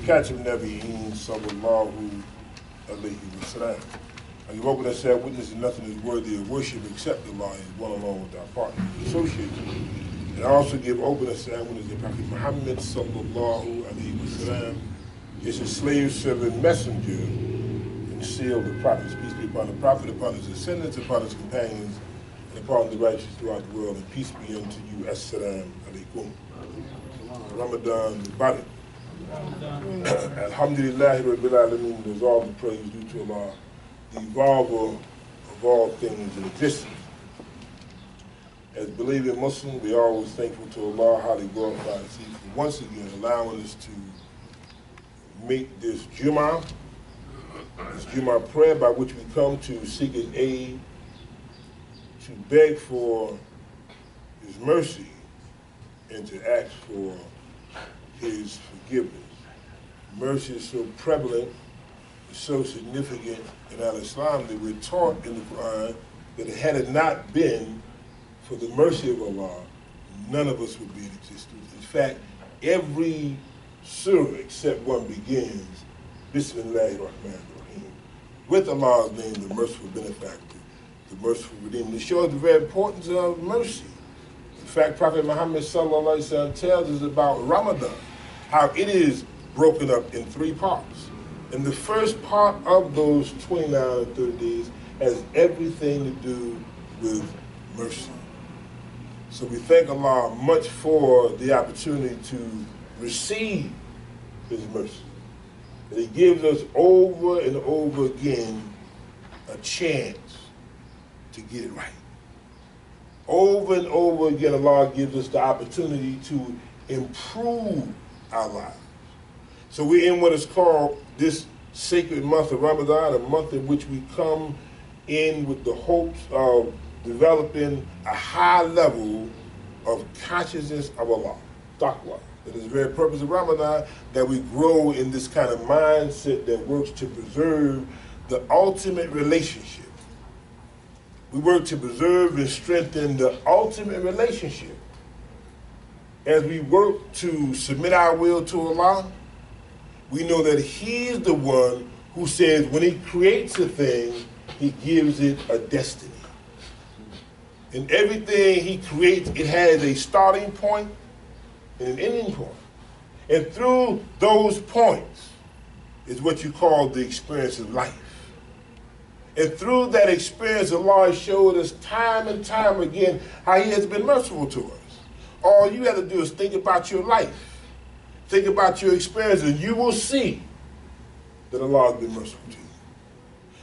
Katib Nabiyeen sallallahu alayhi wa sallam. And you open and said, witness that nothing is worthy of worship except Allah is one alone without partner associated. And I also give open and said, witness that Prophet Muhammad sallallahu alayhi wa sallam is a slave, servant, messenger, and seal of the prophets. Peace be upon the prophet, upon his descendants, upon his companions, and upon the righteous throughout the world. And peace be unto you. Assalamu alaikum. Ramadan Mubarak. Alhamdulillahi Rabbil Alameen. There's all the praise due to Allah, the evolver of all things in existence. As believing Muslims, we are always thankful to Allah, highly glorified for once again allowing us to make this Jumu'ah prayer by which we come to seek His aid, to beg for His mercy, and to ask for His forgiveness. Mercy is so prevalent, it's so significant in al-Islam that we're taught in the Quran that had it not been for the mercy of Allah, none of us would be in existence. In fact, every surah except one begins, Bismillahir Rahmanir Rahim, with Allah's name, the merciful benefactor, the merciful redeemer. It shows the very importance of mercy. In fact, Prophet Muhammad sallallahu alaihi wasallam tells us about Ramadan, how it is broken up in 3 parts. And the first part of those 29 or 30 days has everything to do with mercy. So we thank Allah much for the opportunity to receive His mercy. That He gives us over and over again a chance to get it right. Over and over again, Allah gives us the opportunity to improve our lives. So we're in what is called this sacred month of Ramadan, a month in which we come in with the hopes of developing a high level of consciousness of Allah, taqwa. That is the very purpose of Ramadan, that we grow in this kind of mindset that works to preserve the ultimate relationship. We work to preserve and strengthen the ultimate relationship. As we work to submit our will to Allah, we know that He's the one who says when He creates a thing, He gives it a destiny. In everything He creates, it has a starting point and an ending point. And through those points is what you call the experience of life. And through that experience, Allah has showed us time and time again how He has been merciful to us. All you have to do is think about your life. Think about your experience, and you will see that Allah has been merciful to you.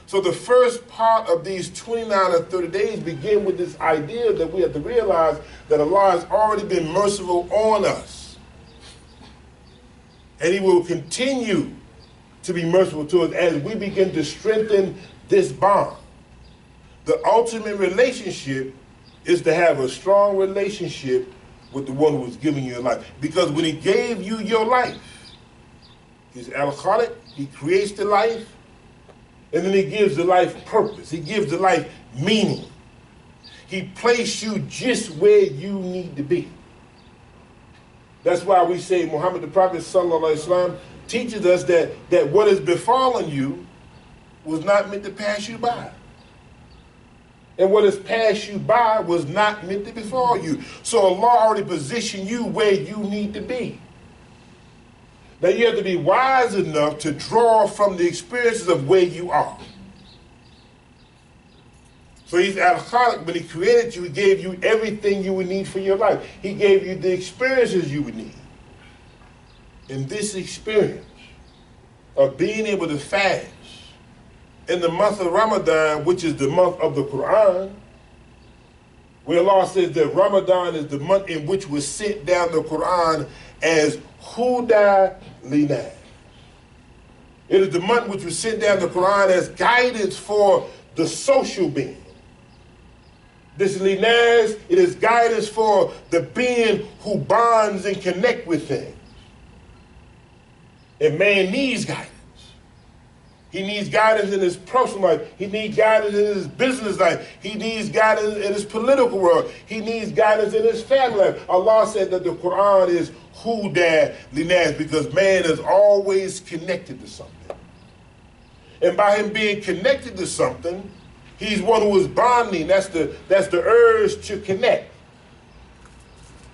So the first part of these 29 or 30 days begin with this idea that we have to realize that Allah has already been merciful on us. And He will continue to be merciful to us as we begin to strengthen this bond. The ultimate relationship is to have a strong relationship with the one who is giving you your life. Because when He gave you your life, He's Al-Khaliq, He creates the life, and then He gives the life purpose. He gives the life meaning. He placed you just where you need to be. That's why we say Muhammad the Prophet sallallahu alaihi wasallam teaches us that what has befallen you was not meant to pass you by. And what has passed you by was not meant to befall you. So Allah already positioned you where you need to be. Now you have to be wise enough to draw from the experiences of where you are. So He's Al-Khaliq. When He created you, He gave you everything you would need for your life. He gave you the experiences you would need. And this experience of being able to fast in the month of Ramadan, which is the month of the Quran, where Allah says that Ramadan is the month in which was sent down the Quran as Huda Linas. It is the month which was sent down the Quran as guidance for the social being. This Linas, it is guidance for the being who bonds and connect with things. And man needs guidance. He needs guidance in his personal life. He needs guidance in his business life. He needs guidance in his political world. He needs guidance in his family life. Allah said that the Quran is Huda Linas, because man is always connected to something. And by him being connected to something, he's one who is bonding. That's the urge to connect.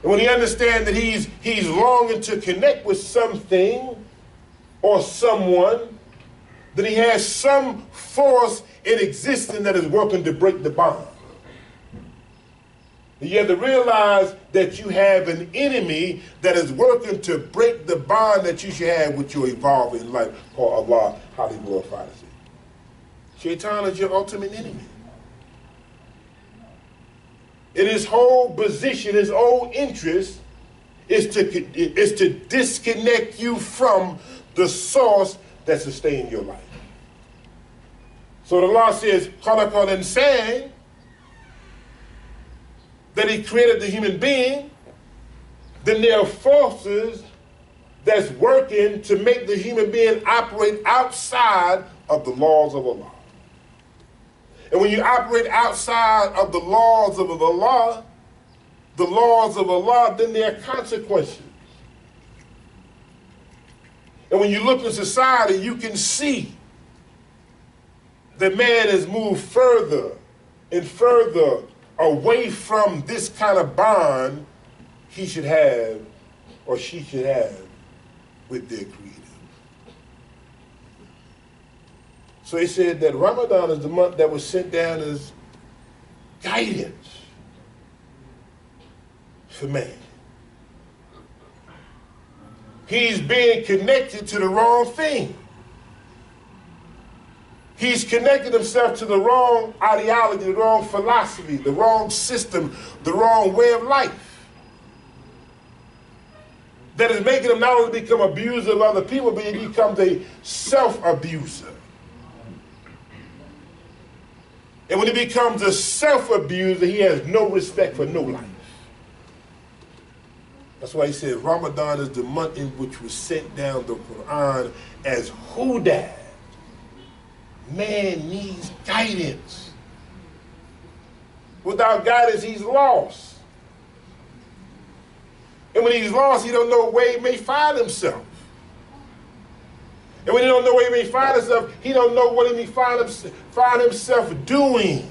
And when he understands that he's longing to connect with something or someone, then he has some force in existence that is working to break the bond. And you have to realize that you have an enemy that is working to break the bond that you should have with your evolving life, called Allah, highly glorified as it. Shaitan is your ultimate enemy. In his whole position, his whole interest is to disconnect you from the source that sustains your life. So the law says, khalaqa al-insan, that he created the human being. Then there are forces that's working to make the human being operate outside of the laws of Allah. And when you operate outside of the laws of Allah, then there are consequences. And when you look in society, you can see that man has moved further and further away from this kind of bond he should have or she should have with their Creator. So he said that Ramadan is the month that was sent down as guidance for man. He's being connected to the wrong thing. He's connected himself to the wrong ideology, the wrong philosophy, the wrong system, the wrong way of life. That is making him not only become an abuser of other people, but he becomes a self-abuser. And when he becomes a self-abuser, he has no respect for no life. That's why he said Ramadan is the month in which was sent down the Quran as Huda. Man needs guidance. Without guidance, he's lost. And when he's lost, he don't know where he may find himself. And when he don't know where he may find himself, he don't know what he may find himself doing.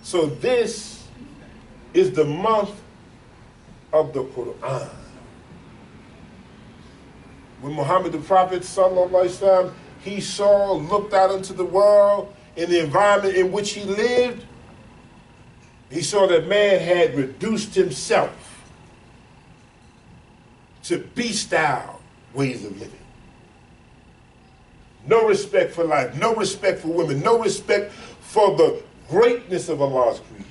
So this is the month of the Quran. When Muhammad the Prophet, sallallahu alaihi wasallam, he looked out into the world, in the environment in which he lived, he saw that man had reduced himself to beast-style ways of living. No respect for life, no respect for women, no respect for the greatness of Allah's creation.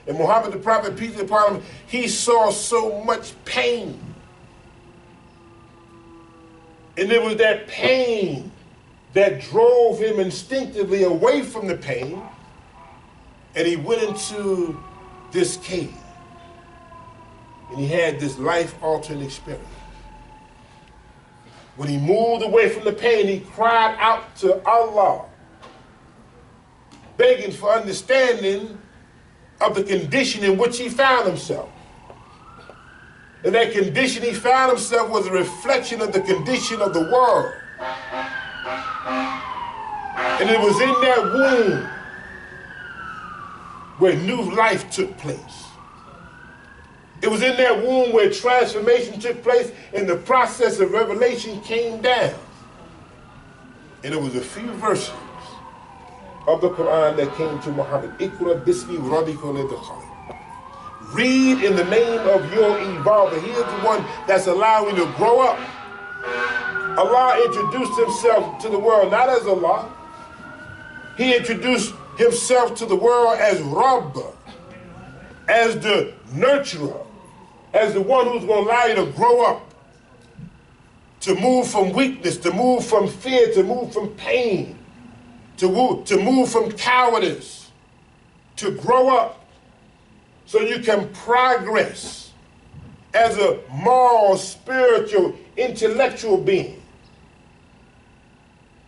And Muhammad the Prophet, peace be upon him, he saw so much pain. And it was that pain that drove him instinctively away from the pain, and he went into this cave. And he had this life-altering experience. When he moved away from the pain, he cried out to Allah, begging for understanding of the condition in which he found himself. And that condition he found himself was a reflection of the condition of the world. And it was in that womb where new life took place. It was in that womb where transformation took place and the process of revelation came down. And it was a few verses of the Quran that came to Muhammad. Iqra bismi rabbika alladhi khalaq. Read in the name of your evolver. He is the one that's allowing you to grow up. Allah introduced himself to the world not as Allah. He introduced himself to the world as Rabb, as the nurturer, as the one who's going to allow you to grow up, to move from weakness, to move from fear, to move from pain, to move from cowardice, to grow up so you can progress as a moral, spiritual, intellectual being.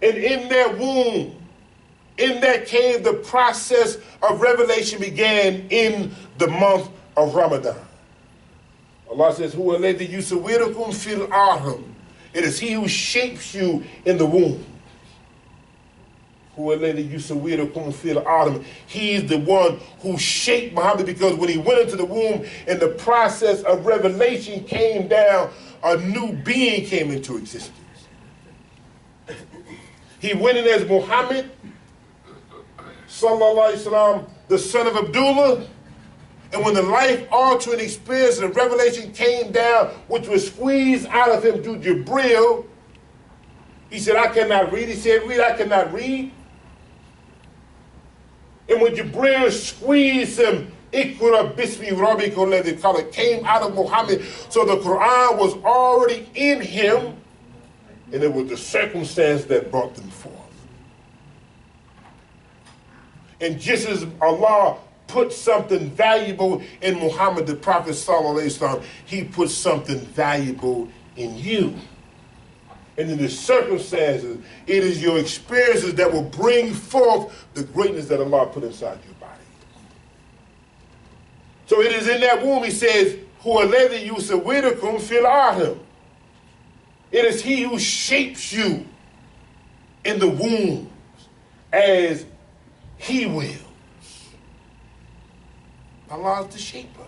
And in that womb, in that cave, the process of revelation began in the month of Ramadan. Allah says, "Huwa alladhi yusawwirukum fil arham." It is He who shapes you in the womb. Huwa alladhi yusawwirukum fil arham. He is the one who shaped Muhammad, because when he went into the womb and the process of revelation came down, a new being came into existence. He went in as Muhammad, sallallahu alaihi wasallam, the son of Abdullah. And when the life-altering experience and revelation came down, which was squeezed out of him through Jibril, he said, "I cannot read." He said, "Read, I cannot read." And when Jibril squeezed him, "Iqra bismi rabbika alladhi khalaq," came out of Muhammad. So the Quran was already in him, and it was the circumstance that brought them forth. And just as Allah put something valuable in Muhammad, the Prophet sallallahu alaihi wasallam, He put something valuable in you. And in the circumstances, it is your experiences that will bring forth the greatness that Allah put inside your body. So it is in that womb, He says, "Huwa alladhi yusawwirukum fil arham." It is He who shapes you in the womb as He wills. Allah is the shaper.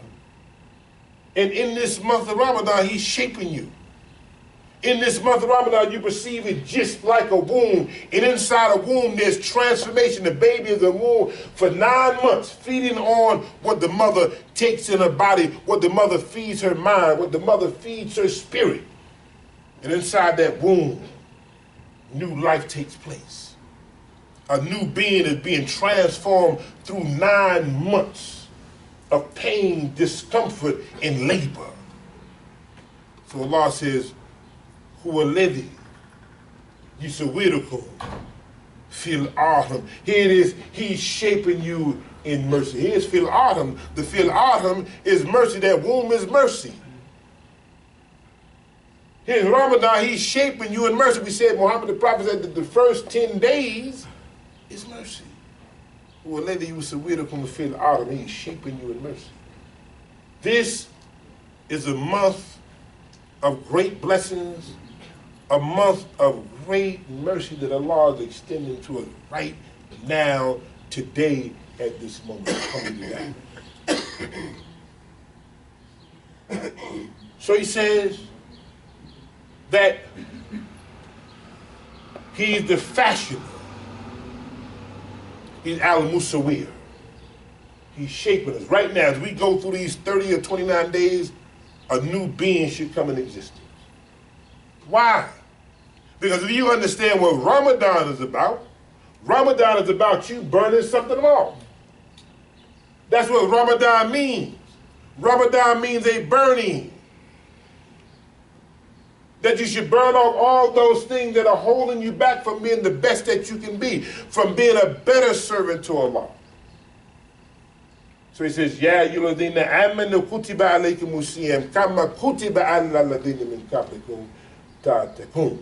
And in this month of Ramadan, He's shaping you. In this month of Ramadan, you perceive it just like a womb. And inside a womb, there's transformation. The baby is in the womb for 9 months, feeding on what the mother takes in her body, what the mother feeds her mind, what the mother feeds her spirit. And inside that womb, new life takes place. A new being is being transformed through 9 months of pain, discomfort, and labor. So Allah says, "Huwa alladhi yusawwirukum fil arham." Here it is, He's shaping you in mercy. Here's fil arham. The fil arham is mercy. That womb is mercy. Here's Ramadan, He's shaping you in mercy. We said, Muhammad the Prophet said that the first 10 days is mercy. Huwa alladhi yusawwirukum fil arham. He's shaping you in mercy. This is a month of great blessings, a month of great mercy that Allah is extending to us right now, today, at this moment. So He says that He's the fashioner. He's al-Musawwir. He's shaping us. Right now, as we go through these 30 or 29 days, a new being should come in existence. Why? Because if you understand what Ramadan is about you burning something off. That's what Ramadan means. Ramadan means a burning. That you should burn off all those things that are holding you back from being the best that you can be, from being a better servant to Allah. So He says, "Ya ayyuhalladhina amanu kutiba alaykumus siyam kama kutiba alal ladhina min qablikum tattaqun."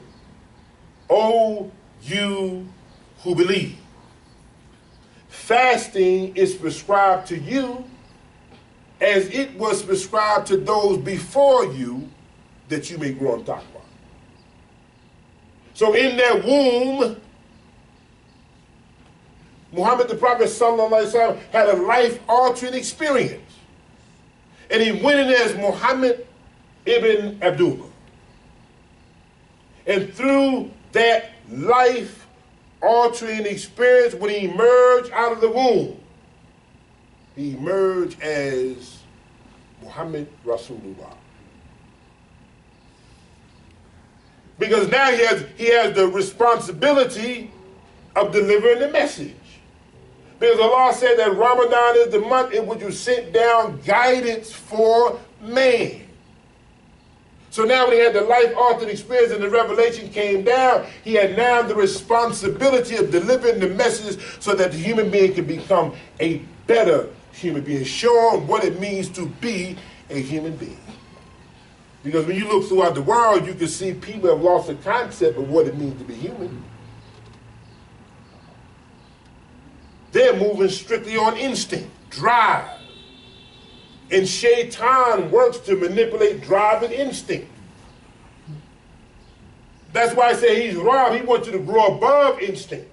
O you who believe, fasting is prescribed to you as it was prescribed to those before you, that you may grow in taqwa. So in that womb, Muhammad the Prophet sallallahu alaihi wasallam had a life-altering experience. And he went in as Muhammad ibn Abdullah. And through that life-altering experience, when he emerged out of the womb, he emerged as Muhammad Rasulullah. Because now he has the responsibility of delivering the message. Because Allah said that Ramadan is the month in which you sent down guidance for man. So now when he had the life-altering experience and the revelation came down, he had now the responsibility of delivering the message so that the human being can become a better human being. Show him what it means to be a human being. Because when you look throughout the world, you can see people have lost the concept of what it means to be human. They're moving strictly on instinct, drive. And Shaitan works to manipulate drive and instinct. That's why I say he's wrong. He wants you to grow above instinct.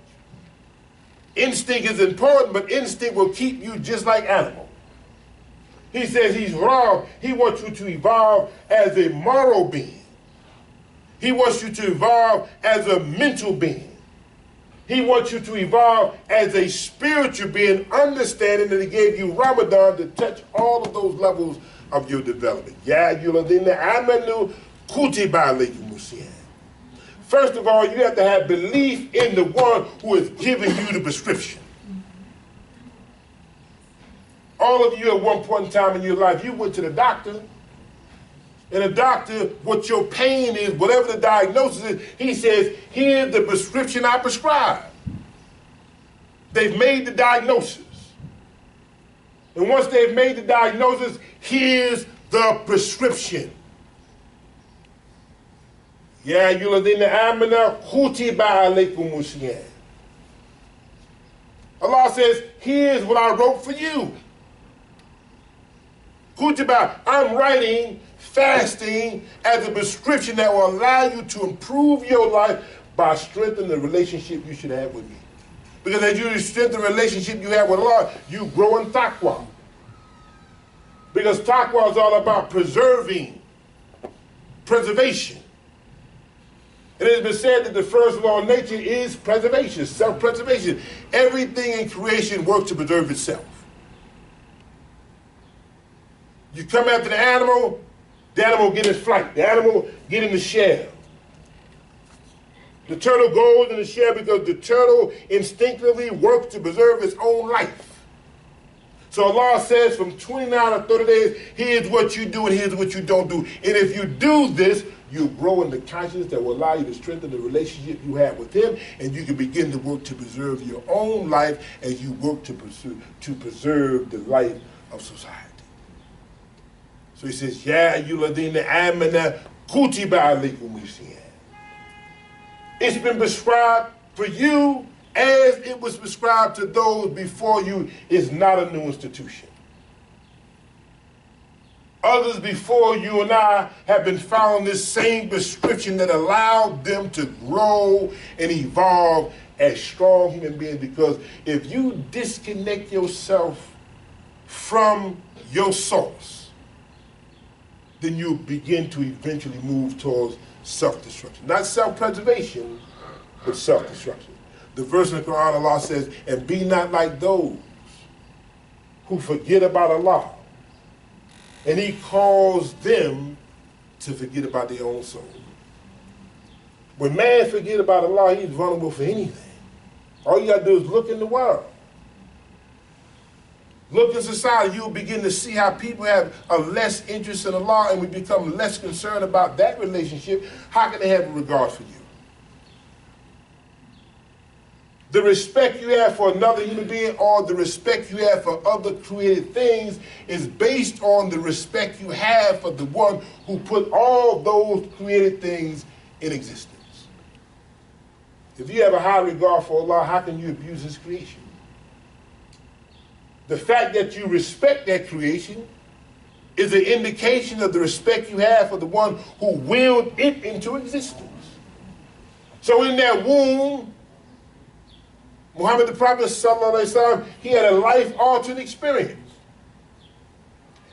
Instinct is important, but instinct will keep you just like animal. He says he's wrong. He wants you to evolve as a moral being. He wants you to evolve as a mental being. He wants you to evolve as a spiritual being, understanding that he gave you Ramadan to touch all of those levels of your development. First of all, you have to have belief in the one who is giving you the prescription. All of you at one point in time in your life, you went to the doctor, and the doctor, what your pain is, whatever the diagnosis is, he says, here's the prescription I prescribe. They've made the diagnosis. And once they've made the diagnosis, here's the prescription. Ya ayyuhalladhina amanu kutiba alaykumus siyam. Allah says, here's what I wrote for you. Kutiba, I'm writing fasting as a prescription that will allow you to improve your life by strengthening the relationship you should have with me. Because as you strengthen the relationship you have with Allah, you grow in taqwa. Because taqwa is all about preservation. And it has been said that the first law of nature is preservation, self-preservation. Everything in creation works to preserve itself. You come after the animal get in flight, the animal get in the shell. The turtle goes in the shell because the turtle instinctively works to preserve its own life. So Allah says from 29 or 30 days, here's what you do and here's what you don't do. And if you do this, you grow in the consciousness that will allow you to strengthen the relationship you have with him, and you can begin to work to preserve your own life as you work to preserve the life of society. So he says, Ya ayyuhalladhina amanu kutiba alaykumus siyam. It's been prescribed for you as it was prescribed to those before you. It's not a new institution. Others before you and I have been following this same prescription that allowed them to grow and evolve as strong human beings. Because if you disconnect yourself from your source, then you begin to eventually move towards self-destruction. Not self-preservation, but self-destruction. The verse in the Quran, Allah says, and be not like those who forget about Allah, and he calls them to forget about their own soul. When man forget about Allah, he's vulnerable for anything. All you got to do is look in the world. Look in society, you'll begin to see how people have a less interest in Allah, and we become less concerned about that relationship. How can they have a regard for you? The respect you have for another human being or the respect you have for other created things is based on the respect you have for the one who put all those created things in existence. If you have a high regard for Allah, how can you abuse his creation? The fact that you respect that creation is an indication of the respect you have for the one who willed it into existence. So in that womb, Muhammad the Prophet, ﷺ, he had a life-altering experience.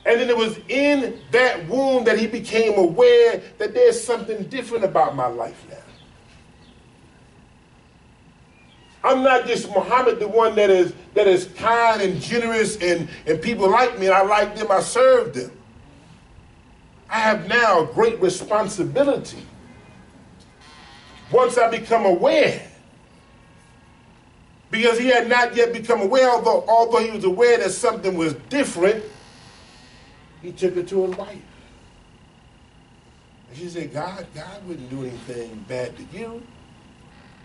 And then it was in that womb that he became aware that there's something different about my life now. I'm not just Muhammad, the one that is kind and generous and people like me and I like them, I serve them. I have now a great responsibility. Once I become aware, because he had not yet become aware, although he was aware that something was different, he took it to his wife. And she said, God wouldn't do anything bad to you.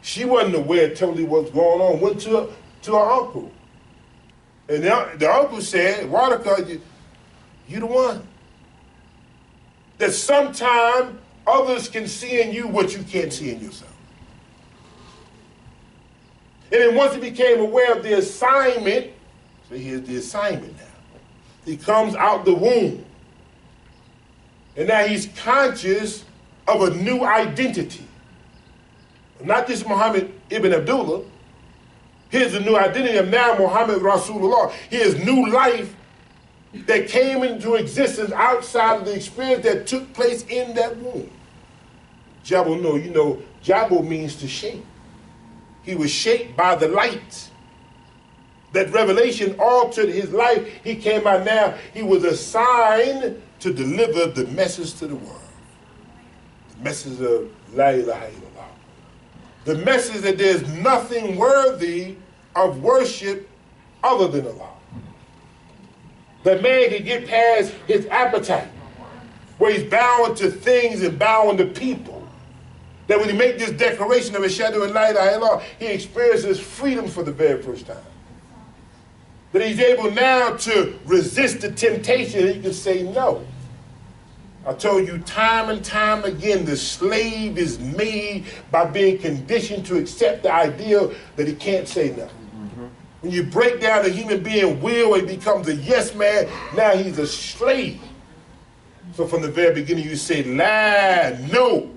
She wasn't aware totally what's going on. Went to her uncle. And the uncle said, Waraka, you the one. That sometime others can see in you what you can't see in yourself. And then once he became aware of the assignment, so here's the assignment now. He comes out the womb. And now he's conscious of a new identity. Not just Muhammad ibn Abdullah. Here's the new identity of now Muhammad Rasulullah. Here's new life that came into existence outside of the experience that took place in that womb. Jabal, no, you know, Jabal means to shape. He was shaped by the light. That revelation altered his life. He came out now. He was assigned to deliver the message to the world. The message of La ilaha illallah. The message that there's nothing worthy of worship other than Allah. That man can get past his appetite, where he's bound to things and bound to people. That when he makes this declaration of Ashhadu an la ilaha illallah, he experiences freedom for the very first time. That he's able now to resist the temptation and he can say no. I told you time and time again, the slave is made by being conditioned to accept the idea that he can't say no. When you break down a human being will, he becomes a yes man. Now he's a slave. So from the very beginning you say, la, no,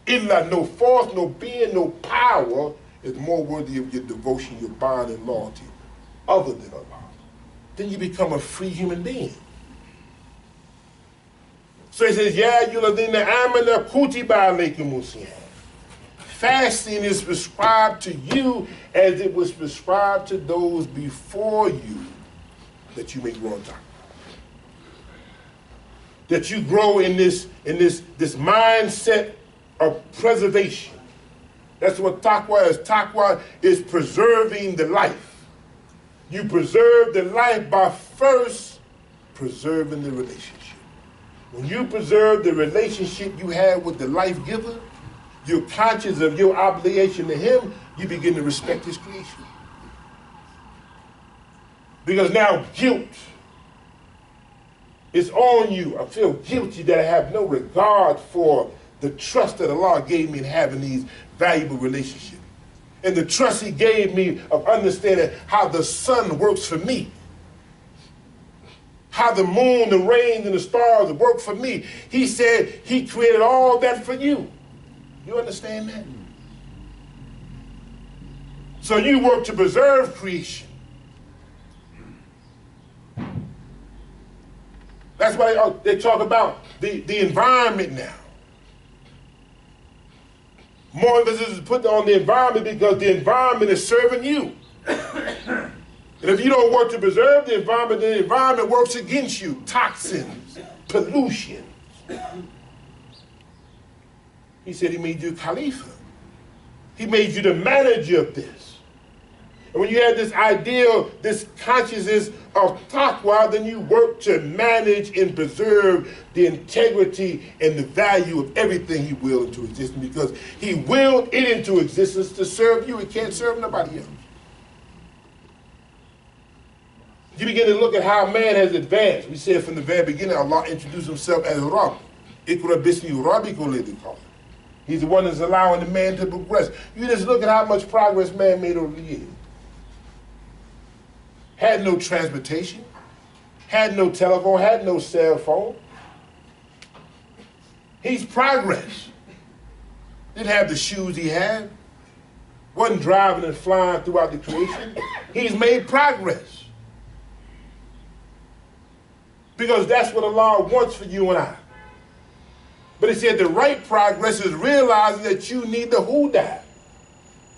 illa, no force, no being, no power is more worthy of your devotion, your bond and loyalty, other than Allah. Then you become a free human being. So he says, Ya ayyuhalladhina amanu kutiba alaykumus siyam. Fasting is prescribed to you as it was prescribed to those before you, that you may grow in taqwa. That you grow in this mindset of preservation. That's what taqwa is. Taqwa is preserving the life. You preserve the life by first preserving the relationship. When you preserve the relationship you have with the life giver, you're conscious of your obligation to him, you begin to respect his creation. Because now guilt is on you. I feel guilty that I have no regard for the trust that Allah gave me in having these valuable relationships. And the trust he gave me of understanding how the sun works for me. How the moon, the rain, and the stars work for me. He said he created all that for you. You understand that? So you work to preserve creation. That's why they talk about the environment now. More emphasis is put on the environment because the environment is serving you. And if you don't work to preserve the environment works against you. Toxins, pollution. He said he made you Khalifa. He made you the manager of this. And when you have this ideal, this consciousness of taqwa, then you work to manage and preserve the integrity and the value of everything he willed into existence, because he willed it into existence to serve you. It can't serve nobody else. You begin to look at how man has advanced. We said from the very beginning, Allah introduced himself as Rabb. Ikra bismi rabbika they call it. He's the one that's allowing the man to progress. You just look at how much progress man made over the years. Had no transportation, had no telephone, had no cell phone. He's progress. Didn't have the shoes he had. Wasn't driving and flying throughout the creation. He's made progress. Because that's what Allah wants for you and I. But he said the right progress is realizing that you need the huda.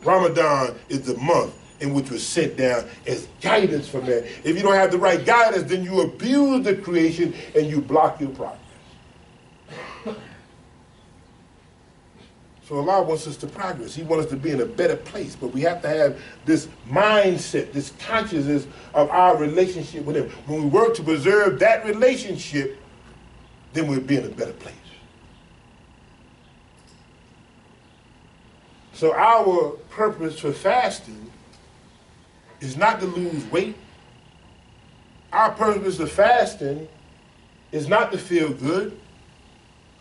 Ramadan is the month in which was sent down as guidance for man. If you don't have the right guidance, then you abuse the creation and you block your progress. So Allah wants us to progress. He wants us to be in a better place. But we have to have this mindset, this consciousness of our relationship with him. When we work to preserve that relationship, then we'll be in a better place. So our purpose for fasting is not to lose weight. Our purpose of fasting is not to feel good.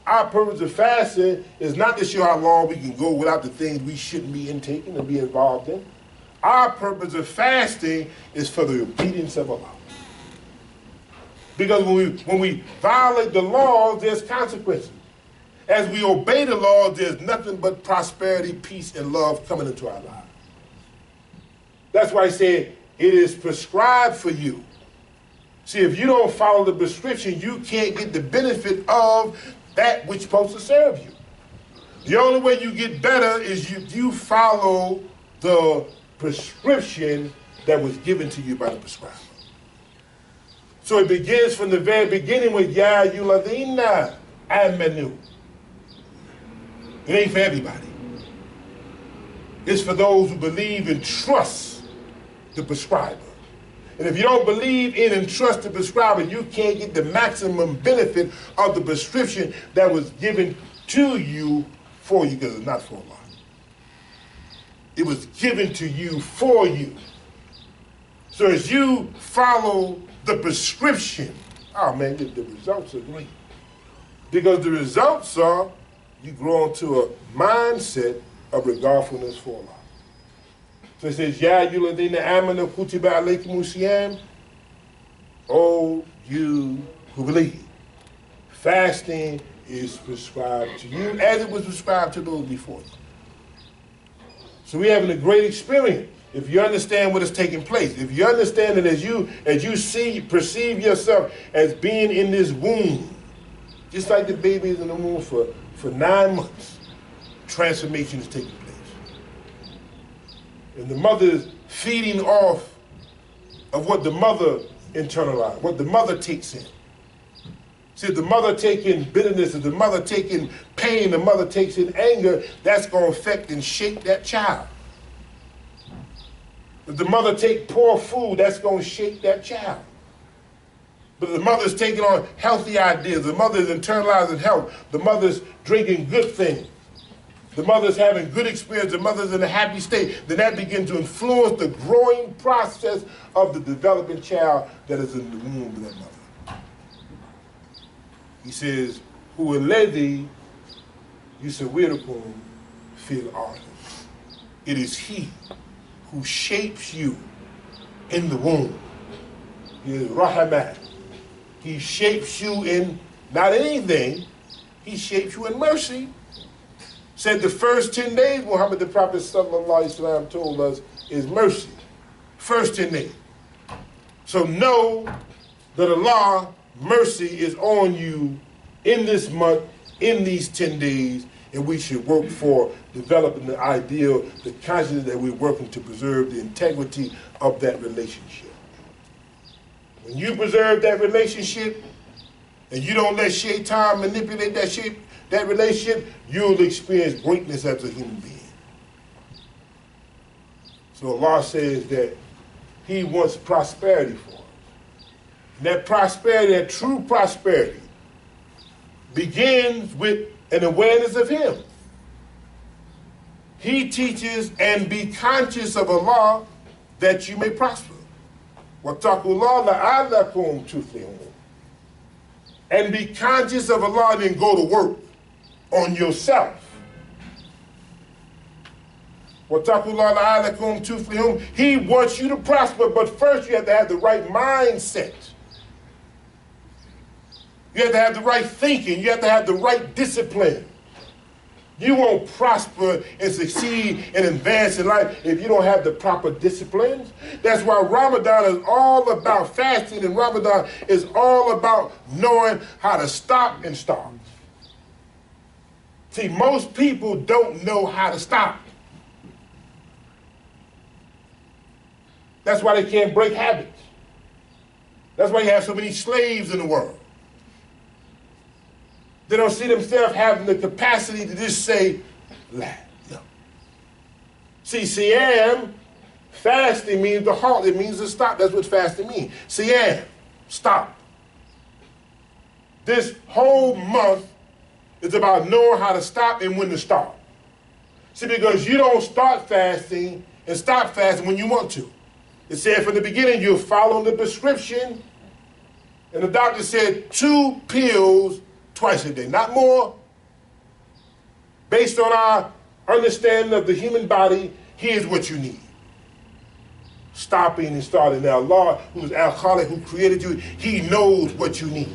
Our purpose of fasting is not to show how long we can go without the things we shouldn't be intaking and be involved in. Our purpose of fasting is for the obedience of Allah. Because when we violate the laws, there's consequences. As we obey the laws, there's nothing but prosperity, peace, and love coming into our lives. That's why he said, it is prescribed for you. See, if you don't follow the prescription, you can't get the benefit of that which is supposed to serve you. The only way you get better is you follow the prescription that was given to you by the prescriber. So it begins from the very beginning with Ya Ayyuhalladhina Amanu. It ain't for everybody. It's for those who believe and trust the prescriber. And if you don't believe in and trust the prescriber, you can't get the maximum benefit of the prescription that was given to you for you, because it's not for Allah. It was given to you for you. So as you follow the prescription, oh man, the results are great. Because the results are, you grow into a mindset of regardfulness for Allah. So it says, Ya ayyuhalladhina amanu kutiba alaykumus siyam. Oh, you who believe. Fasting is prescribed to you as it was prescribed to those before you. So we're having a great experience. If you understand what is taking place, if you understand that as you perceive yourself as being in this womb, just like the baby is in the womb for 9 months, transformation is taking place. And the mother is feeding off of what the mother internalized, what the mother takes in. See, if the mother taking bitterness, if the mother taking pain, the mother takes in anger, that's going to affect and shape that child. If the mother take poor food, that's going to shape that child. But the mother's taking on healthy ideas, the mother's internalizing health, the mother's drinking good things, the mother's having good experience, the mother's in a happy state, then that begins to influence the growing process of the developing child that is in the womb of that mother. He says, Huwaladhi yusawwirukum fil ard. It is he who shapes you in the womb. He is Rahman. He shapes you in not anything, he shapes you in mercy. Said the first 10 days, Muhammad the Prophet sallallahu alaihi wasallam told us, is mercy. First 10 days. So know that Allah, mercy is on you in this month, in these 10 days, and we should work for developing the ideal, the consciousness that we're working to preserve the integrity of that relationship. When you preserve that relationship, and you don't let shaitan manipulate that relationship, you'll experience greatness as a human being. So Allah says that he wants prosperity for us. And that prosperity, that true prosperity, begins with an awareness of him. He teaches, and be conscious of Allah that you may prosper. وَاتَّقُوا اللَّهَ لَعَلَّكُمْ تُفْلِحُونَ. And be conscious of Allah and then go to work on yourself. وَاتَّقُوا اللَّهَ لَعَلَّكُمْ تُفْلِحُونَ. He wants you to prosper, but first you have to have the right mindset. You have to have the right thinking. You have to have the right discipline. You won't prosper and succeed and advance in life if you don't have the proper disciplines. That's why Ramadan is all about fasting, and Ramadan is all about knowing how to stop and start. See, most people don't know how to stop. That's why they can't break habits. That's why you have so many slaves in the world. They don't see themselves having the capacity to just say, la, no. See, siyam, fasting means to halt. It means to stop. That's what fasting means. Siyam, stop. This whole month is about knowing how to stop and when to stop. See, because you don't start fasting and stop fasting when you want to. It said from the beginning, you're following the prescription, and the doctor said 2 pills twice a day, not more. Based on our understanding of the human body, here's what you need. stopping and starting. Now Allah, who's Al-Khaliq, who created you, he knows what you need.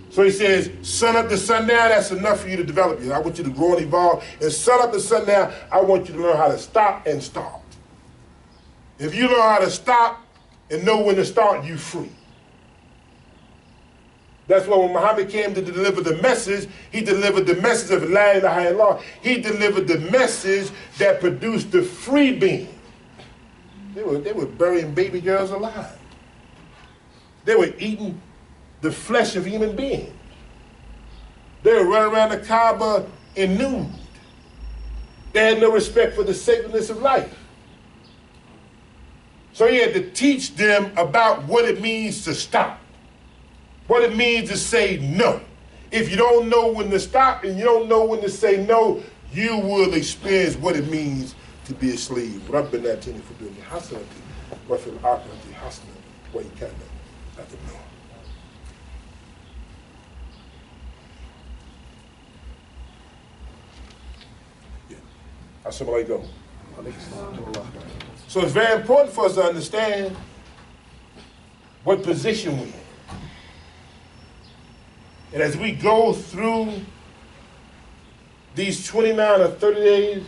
So he says, sun up to sundown, that's enough for you to develop you. I want you to grow and evolve. And sun up to sundown, I want you to learn how to stop and start. If you learn how to stop and know when to start, you free. That's why when Muhammad came to deliver the message, he delivered the message of La ilaha illallah. He delivered the message that produced the free being. They were burying baby girls alive. They were eating the flesh of human beings. They were running around the Kaaba in nude. They had no respect for the sacredness of life. So he had to teach them about what it means to stop, what it means to say no. If you don't know when to stop and you don't know when to say no, you will experience what it means to be a slave. رَبَّنَا آتِنَا فِي الدُّنْيَا حَسَنَةً وَفِي الْآخِرَةِ حَسَنَةً وَقِنَا عَذَابَ النَّارِ. Assalamu alaikum. So it's very important for us to understand what position we're in. And as we go through these 29 or 30 days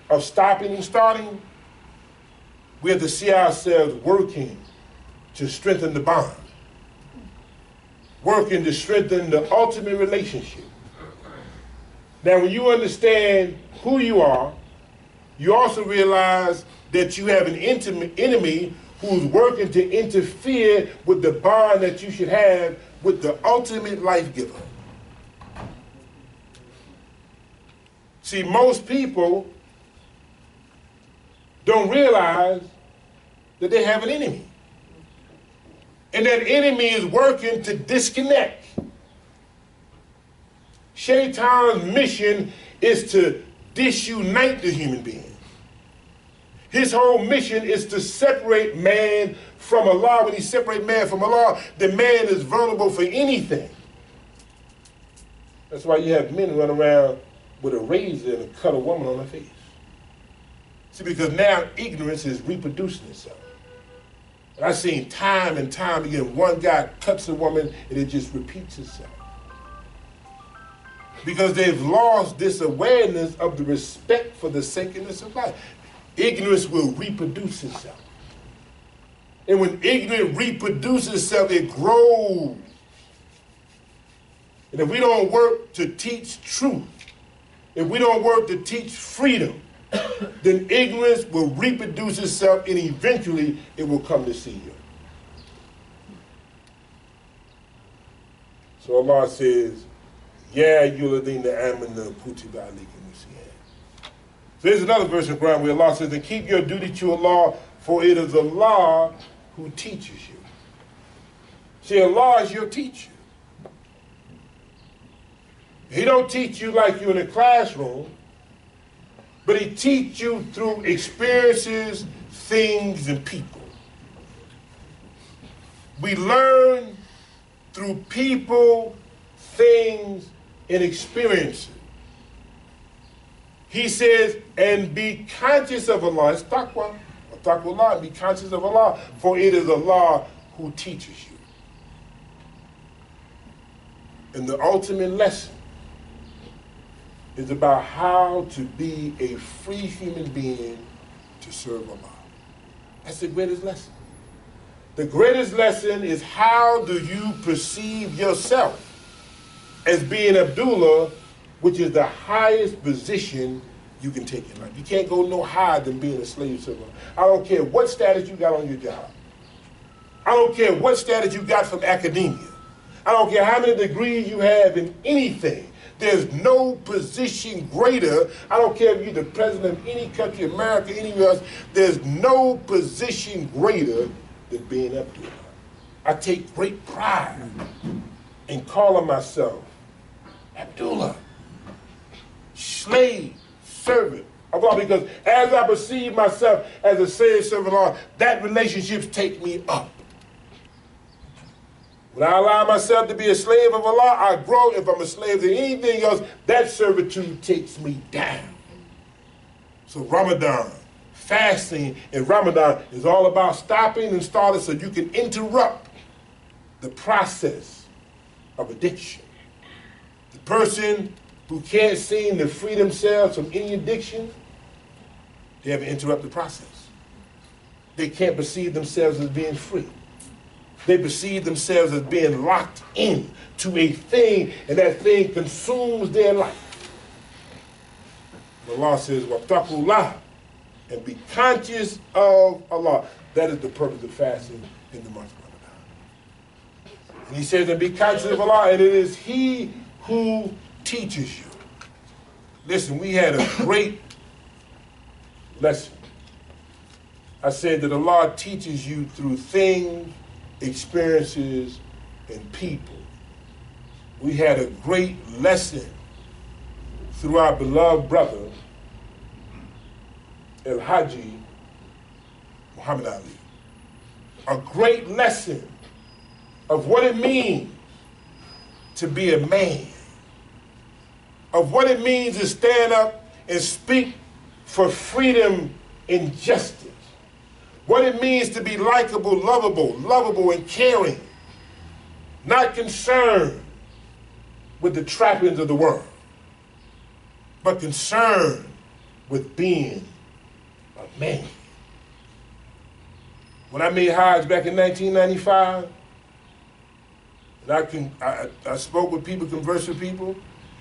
of stopping and starting, we have to see ourselves working to strengthen the bond, working to strengthen the ultimate relationship. Now, when you understand who you are, you also realize that you have an intimate enemy who's working to interfere with the bond that you should have with the ultimate life giver. See, most people don't realize that they have an enemy. And that enemy is working to disconnect. Shaitan's mission is to disunite the human being. His whole mission is to separate man from Allah. When he separates man from Allah, the man is vulnerable for anything. That's why you have men run around with a razor and cut a woman on her face. See, because now ignorance is reproducing itself. And I've seen time and time again, one guy cuts a woman and it just repeats itself. Because they've lost this awareness of the respect for the sacredness of life. Ignorance will reproduce itself. And when ignorance reproduces itself, it grows. And if we don't work to teach truth, if we don't work to teach freedom, then ignorance will reproduce itself and eventually it will come to see you. So Allah says, Ya ayyuhalladhina amanu kutiba alaykum as-siyam. So here's another verse in the Quran where Allah says, and keep your duty to Allah, for it is Allah who teaches you. See, Allah is your teacher. He don't teach you like you're in a classroom, but he teaches you through experiences, things, and people. We learn through people, things, and experiences. He says, and be conscious of Allah. It's taqwa. Taqwa, and be conscious of Allah, for it is Allah who teaches you. And the ultimate lesson is about how to be a free human being to serve Allah. That's the greatest lesson. The greatest lesson is how do you perceive yourself as being Abdullah, which is the highest position you can take in life. You can't go no higher than being a slave to Allah. I don't care what status you got on your job. I don't care what status you got from academia. I don't care how many degrees you have in anything. There's no position greater. I don't care if you're the president of any country, America, anywhere else. There's no position greater than being Abdullah. I take great pride in calling myself Abdullah, slave, servant of Allah, because as I perceive myself as a slave servant of Allah, that relationships take me up. When I allow myself to be a slave of Allah, I grow. If I'm a slave to anything else, that servitude takes me down. So Ramadan, Fasting in Ramadan is all about stopping and starting so you can interrupt the process of addiction. The person who can't seem to free themselves from any addiction, they have an interrupted process. They can't perceive themselves as being free. They perceive themselves as being locked in to a thing, and that thing consumes their life. Allah says, "Wattaqullah," and be conscious of Allah. That is the purpose of fasting in the month of Ramadan. And he says, and be conscious of Allah, and it is He who teaches you. Listen, we had a great lesson. I said that Allah teaches you through things, experiences, and people. We had a great lesson through our beloved brother, Al Hadi Muhammad Ali. A great lesson of what it means to be a man, of what it means to stand up and speak for freedom and justice, what it means to be likable, lovable, and caring, not concerned with the trappings of the world, but concerned with being a man. When I made Hajj back in 1995, and I spoke with people, conversed with people,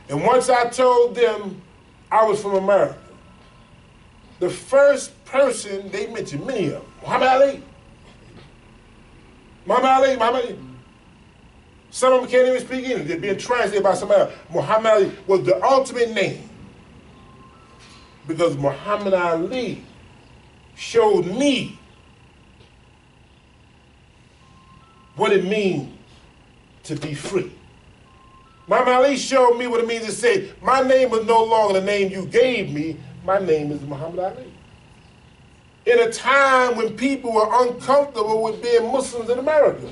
and once I told them I was from America, the first person they mentioned, many of them, Muhammad Ali. Muhammad Ali. Some of them can't even speak English. They're being translated by somebody else. Muhammad Ali was the ultimate name because Muhammad Ali showed me what it means to be free. Muhammad Ali showed me what it means to say, my name is no longer the name you gave me, my name is Muhammad Ali. In a time when people were uncomfortable with being Muslims in America.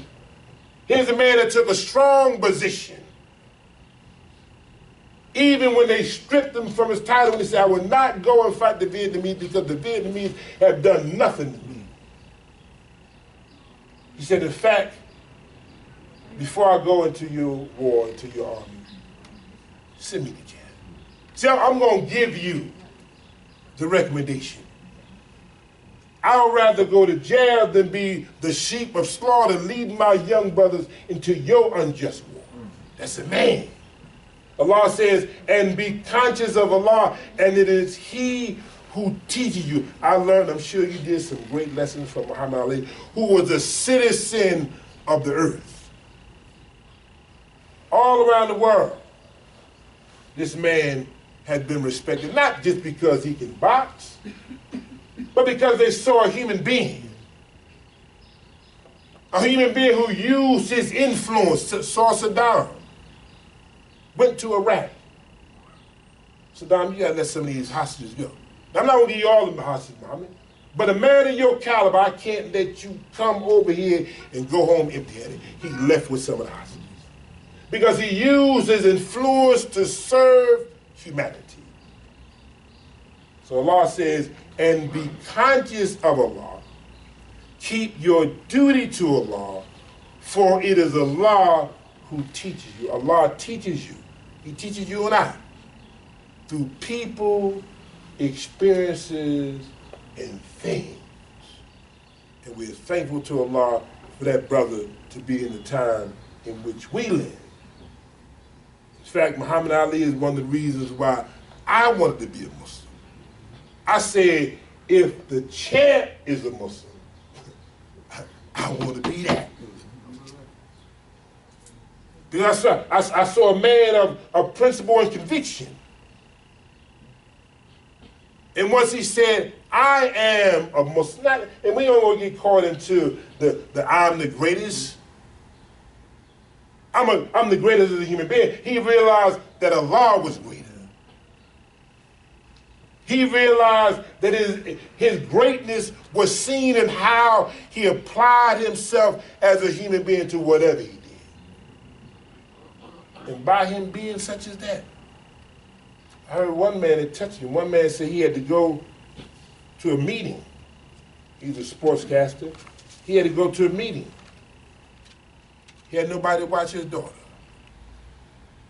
Here's a man that took a strong position. Even when they stripped him from his title and he said, I will not go and fight the Vietnamese because the Vietnamese have done nothing to me. He said, in fact, before I go into your war, into your army, send me to jail. See, I'm going to give you the recommendation. I would rather go to jail than be the sheep of slaughter, leading my young brothers into your unjust war. That's a man. Allah says, and be conscious of Allah, and it is He who teaches you. I learned, I'm sure you did some great lessons from Muhammad Ali, who was a citizen of the earth. All around the world, this man had been respected, not just because he can box, but because they saw a human being. A human being who used his influence. Saw Saddam. Went to Iraq. Saddam, you gotta let some of these hostages go. Now, I'm not gonna give you all of the hostages, Muhammad. But a man of your caliber, I can't let you come over here and go home empty-handed. He left with some of the hostages. Because he used his influence to serve humanity. So Allah says, and be conscious of Allah. Keep your duty to Allah, for it is Allah who teaches you. Allah teaches you. He teaches you and I through people, experiences, and things. And we're thankful to Allah for that brother to be in the time in which we live. In fact, Muhammad Ali is one of the reasons why I wanted to be a Muslim. I said, if the champ is a Muslim, I want to be that. Because I saw a man of principle and conviction. And once he said, I am a Muslim, and we don't want to get caught into the I'm the greatest. I'm the greatest as a human being. He realized that Allah was greater. He realized that his greatness was seen in how he applied himself as a human being to whatever he did. And by him being such as that, I heard one man, it touched me. One man said he had to go to a meeting. He's a sportscaster. He had to go to a meeting. He had nobody to watch his daughter.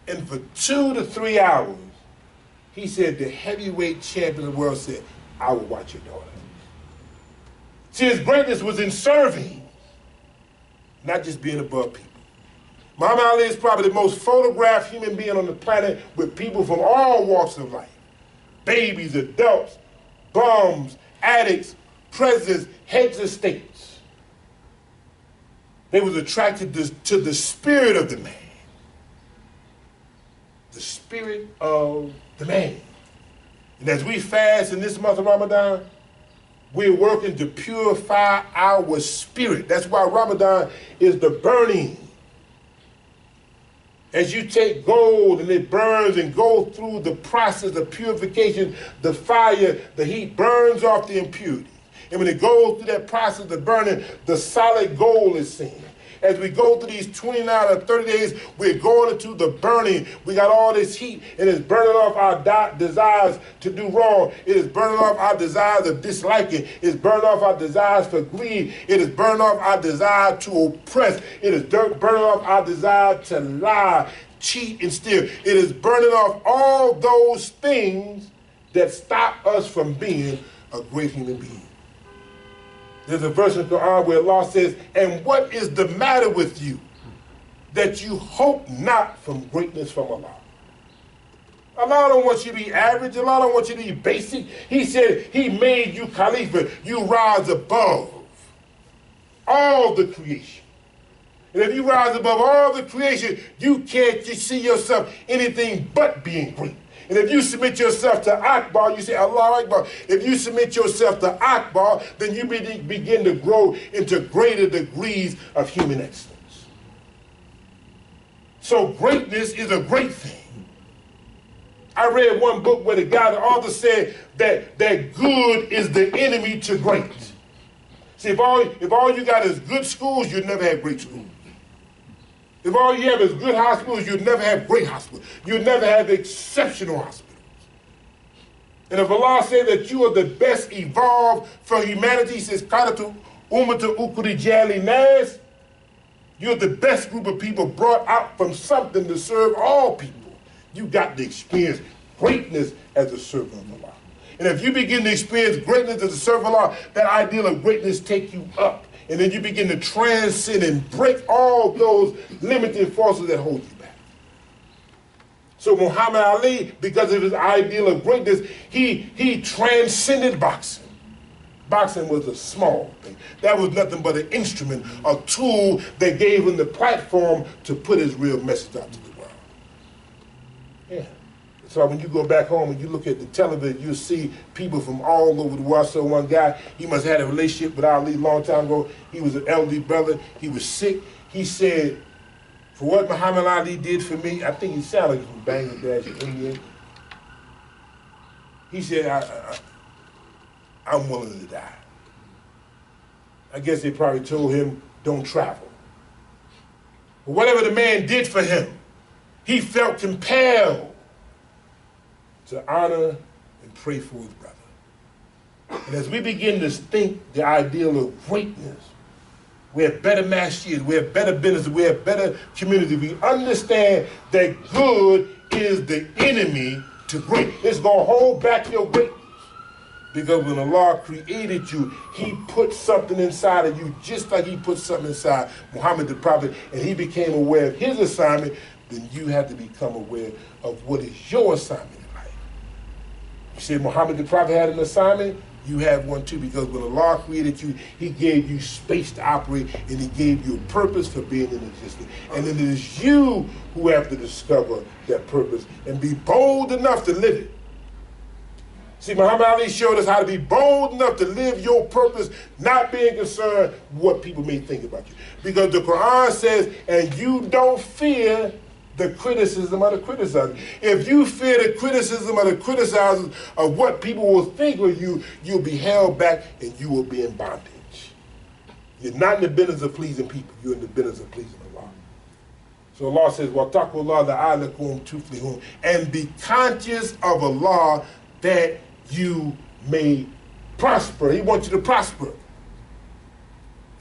And for 2 to 3 hours, he said the heavyweight champion of the world said, I will watch your daughter. See, his greatness was in serving, not just being above people. Muhammad Ali is probably the most photographed human being on the planet with people from all walks of life. Babies, adults, bums, addicts, presidents, heads of states. They was attracted to the spirit of the man. The spirit of the man. And as we fast in this month of Ramadan, we're working to purify our spirit. That's why Ramadan is the burning. As you take gold and it burns and go through the process of purification, the fire, the heat burns off the impurities. And when it goes through that process of burning, the solid gold is seen. As we go through these 29 or 30 days, we're going into the burning. We got all this heat, and it's burning off our desires to do wrong. It is burning off our desires of disliking. It's burning off our desires for greed. It is burning off our desire to oppress. It is burning off our desire to lie, cheat, and steal. It is burning off all those things that stop us from being a great human being. There's a verse in the Quran where Allah says, and what is the matter with you that you hope not from greatness from Allah? Allah don't want you to be average. Allah don't want you to be basic. He said he made you Khalifa. You rise above all the creation. And if you rise above all the creation, you can't just see yourself anything but being great. And if you submit yourself to Akbar, you say, Allah Akbar. If you submit yourself to Akbar, then you begin to grow into greater degrees of human excellence. So greatness is a great thing. I read one book where the author said that good is the enemy to great. See, if all you got is good schools, you'll never have great schools. If all you have is good hospitals, you'll never have great hospitals. You'll never have exceptional hospitals. And if Allah says that you are the best evolved for humanity, he says, you're the best group of people brought out from something to serve all people. You got to experience greatness as a servant of Allah. And if you begin to experience greatness as a servant of Allah, that ideal of greatness take you up. And then you begin to transcend and break all those limiting forces that hold you back. So Muhammad Ali, because of his ideal of greatness, he transcended boxing. Boxing was a small thing. That was nothing but an instrument, a tool that gave him the platform to put his real message out to the world. Yeah. So when you go back home and you look at the television, you see people from all over the world. So one guy, he must have had a relationship with Ali a long time ago. He was an elderly brother. He was sick. He said, for what Muhammad Ali did for me, I think he sounded like from Bangladesh, Indian. He said, I'm willing to die. I guess they probably told him, don't travel. But whatever the man did for him, he felt compelled to honor and pray for his brother. And as we begin to think the ideal of greatness, we have better masjids, we have better business, we have better community. We understand that good is the enemy to great. It's going to hold back your greatness. Because when Allah created you, he put something inside of you just like he put something inside Muhammad the Prophet, and he became aware of his assignment. Then you have to become aware of what is your assignment. You say Muhammad the Prophet had an assignment, you have one too, because when Allah created you, he gave you space to operate, and he gave you a purpose for being in existence. And then it is you who have to discover that purpose and be bold enough to live it. See, Muhammad Ali showed us how to be bold enough to live your purpose, not being concerned what people may think about you. Because the Quran says, and you don't fear the criticism of the criticizers. If you fear the criticism of the criticizers of what people will think of you, you'll be held back and you will be in bondage. You're not in the business of pleasing people. You're in the business of pleasing Allah. So Allah says, وَاتَّقُوا اللَّهَ لَعَلَّكُمْ تُفْلِحُونَ, and be conscious of Allah that you may prosper. He wants you to prosper.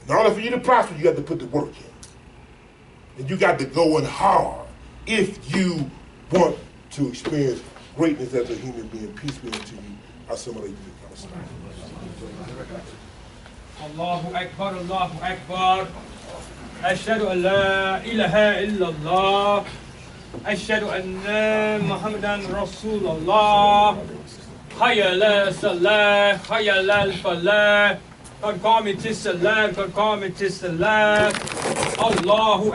In order for you to prosper, you got to put the work in. And you got to go in hard if you want to experience greatness as a human being. Peace be unto you. Assalamu alaikum. Allahu Akbar, Allahu Akbar. Ashhadu an la ilaha illallah. Ashhadu anna Muhammadan Rasulullah. Hayya ala salah, hayya ala falah. Qad qamatis salah, qad qamatis salah. Allahu